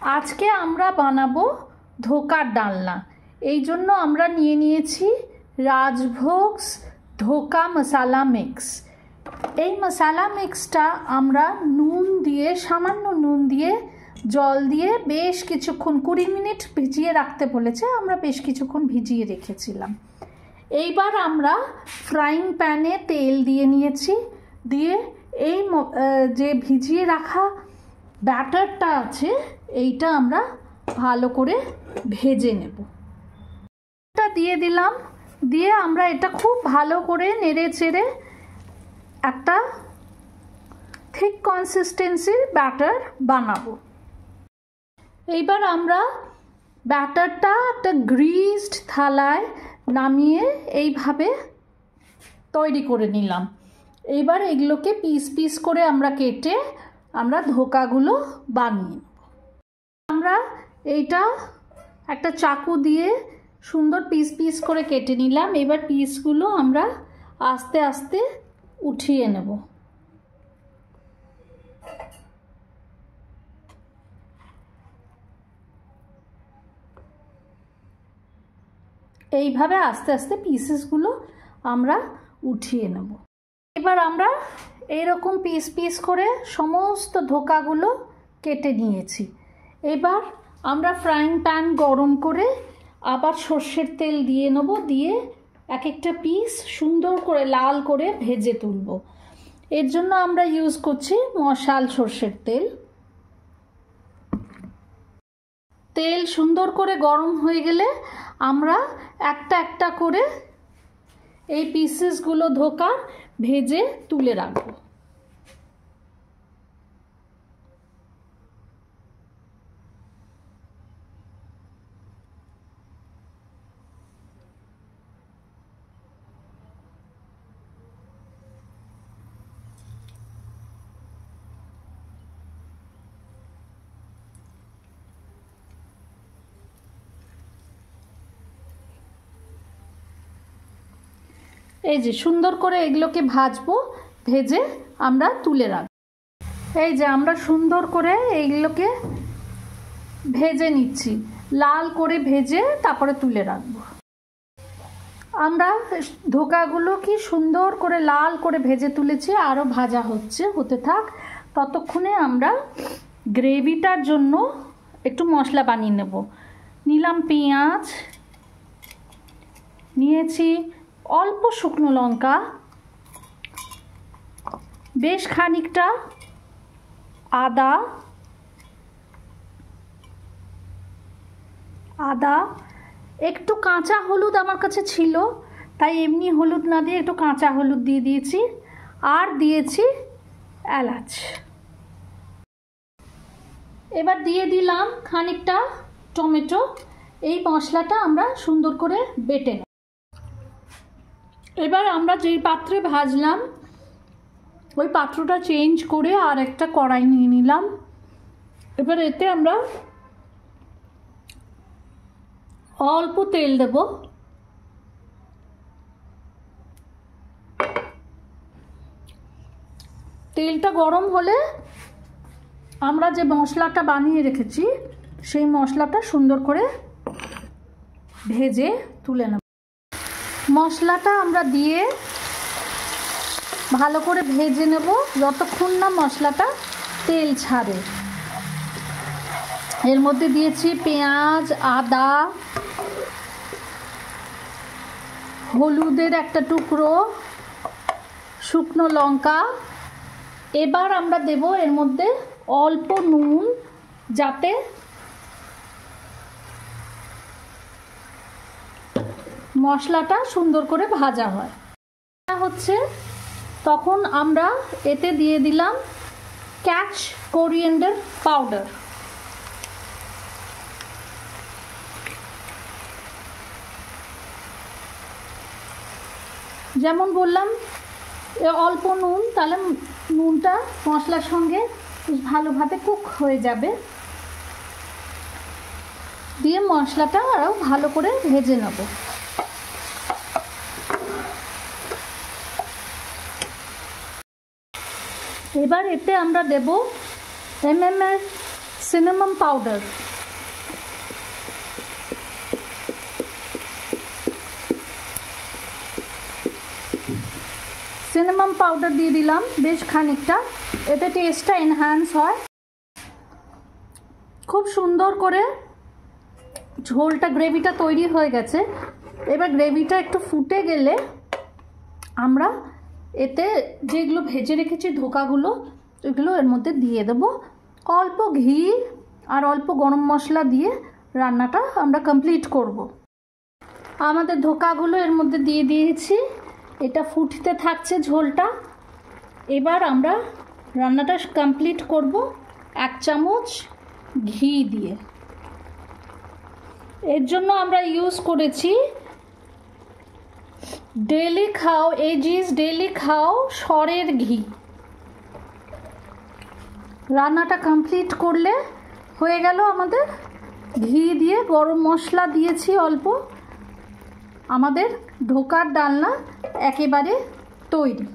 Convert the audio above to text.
আজকে আমরা বানাবো ধোকার ডালনা। এই জন্য আমরা নিয়ে নিয়েছি রাজভোগস ধোকা মশলা মিক্স। এই মশলা মিক্সটা আমরা নুন দিয়ে, সামান্য নুন দিয়ে, জল দিয়ে বেশ কিছুক্ষণ 20 মিনিট ভিজিয়ে রাখতে বলেছে, আমরা বেশ কিছুক্ষণ ভিজিয়ে রেখেছিলাম। এইবার আমরা ফ্রাইং প্যানে তেল দিয়ে নিয়েছি, দিয়ে এই যে ভিজিয়ে রাখা ব্যাটারটা আছে এইটা আমরা ভালো করে ভেজে নেব। এটা দিয়ে দিলাম, দিয়ে আমরা এটা খুব ভালো করে নেড়ে চেড়ে একটা থিক কনসিস্টেন্সির ব্যাটার বানাবো। এইবার আমরা ব্যাটারটা একটা গ্রিসড থালায় নামিয়ে এইভাবে তৈরি করে নিলাম। এইবার এগুলোকে পিস পিস করে আমরা কেটে আমরা ধোকাগুলো বানিয়ে নেব। আমরা এইটা একটা চাকু দিয়ে সুন্দর পিস পিস করে কেটে নিলাম। এবার পিসগুলো আমরা আস্তে আস্তে উঠিয়ে নেব। এইভাবে আস্তে আস্তে পিসেসগুলো আমরা উঠিয়ে নেব। এবার আমরা এইরকম পিস পিস করে সমস্ত ধোকাগুলো কেটে নিয়েছি। এবার আমরা ফ্রাইং প্যান গরম করে আবার সর্ষের তেল দিয়ে নেব, দিয়ে এক একটা পিস সুন্দর করে লাল করে ভেজে তুলব। এর জন্য আমরা ইউজ করছি মশাল সর্ষের তেল। তেল সুন্দর করে গরম হয়ে গেলে আমরা একটা একটা করে এই পিসেসগুলো ধোকা ভেজে তুলে রাখবো। এই যে সুন্দর করে এগুলোকে ভাজবো, ভেজে আমরা তুলে রাখবো। এই যে আমরা সুন্দর করে এইগুলোকে ভেজে নিচ্ছি, লাল করে ভেজে তারপরে তুলে রাখবো। আমরা ধোকাগুলো কি সুন্দর করে লাল করে ভেজে তুলেছি, আরও ভাজা হতে থাক। ততক্ষণে আমরা গ্রেভিটার জন্য একটু মশলা বানিয়ে নেব। নিলাম পেঁয়াজ, নিয়েছি অল্প শুকনো লঙ্কা, বেশ খানিকটা আদা, একটু কাঁচা হলুদ আমার কাছে ছিল, তাই এমনি হলুদ না দিয়ে একটু কাঁচা হলুদ দিয়ে দিয়েছি, আর দিয়েছি এলাচ। এবার দিয়ে দিলাম খানিকটা টমেটো। এই মশলাটা আমরা সুন্দর করে বেটে নেব। এবার আমরা যেই পাত্রে ভাজলাম ওই পাত্রটা চেঞ্জ করে আর একটা কড়াই নিয়ে নিলাম। এবার এতে আমরা অল্প তেল দেব। তেলটা গরম হলে আমরা যে মশলাটা বানিয়ে রেখেছি সেই মশলাটা সুন্দর করে ভেজে তুলে নেব। মশলাটা আমরা দিয়ে ভালো করে ভেজে নেব যতক্ষণ না মশলাটা তেল ছাড়ে। এর মধ্যে দিয়েছি পেঁয়াজ, আদা, হলুদের একটা টুকরো, শুকনো লঙ্কা। এবার আমরা দেব এর মধ্যে অল্প নুন, যাতে মশলাটা সুন্দর করে ভাজা হয়। হচ্ছে তখন আমরা এতে দিয়ে দিলাম ক্যাচ কোরিয়েন্ডার পাউডার। যেমন বললাম অল্প নুন, তাহলে নুনটা মশলার সঙ্গে ভালোভাবে কুক হয়ে যাবে। দিয়ে মশলাটা আরও ভালো করে ভেজে নেব। এবার এতে আমরা দেব এমএমএর সিনামন পাউডার, সিনামন পাউডার দিয়ে দিলাম বেশ খানিকটা, এতে টেস্টটা এনহ্যান্স হয়। খুব সুন্দর করে ঝোলটা গ্রেভিটা তৈরি হয়ে গেছে। এবার গ্রেভিটা একটু ফুটে গেলে আমরা এতে যেগুলো ভেজে রেখেছি ধোকাগুলো, এগুলো এর মধ্যে দিয়ে দেবো। অল্প ঘি আর অল্প গরম মশলা দিয়ে রান্নাটা আমরা কমপ্লিট করব। আমাদের ধোকাগুলো এর মধ্যে দিয়ে দিয়েছি, এটা ফুটতে থাকছে ঝোলটা। এবার আমরা রান্নাটা কমপ্লিট করব 1 চামচ ঘি দিয়ে। এর জন্য আমরা ইউজ করেছি ডেলি খাও, এজিস ডেলি খাও সরের ঘি। রান্নাটা কমপ্লিট করলে হয়ে গেল আমাদের। ঘি দিয়ে গরম মশলা দিয়েছি অল্প, আমাদের ধোকার ডালনা একেবারে তৈরি।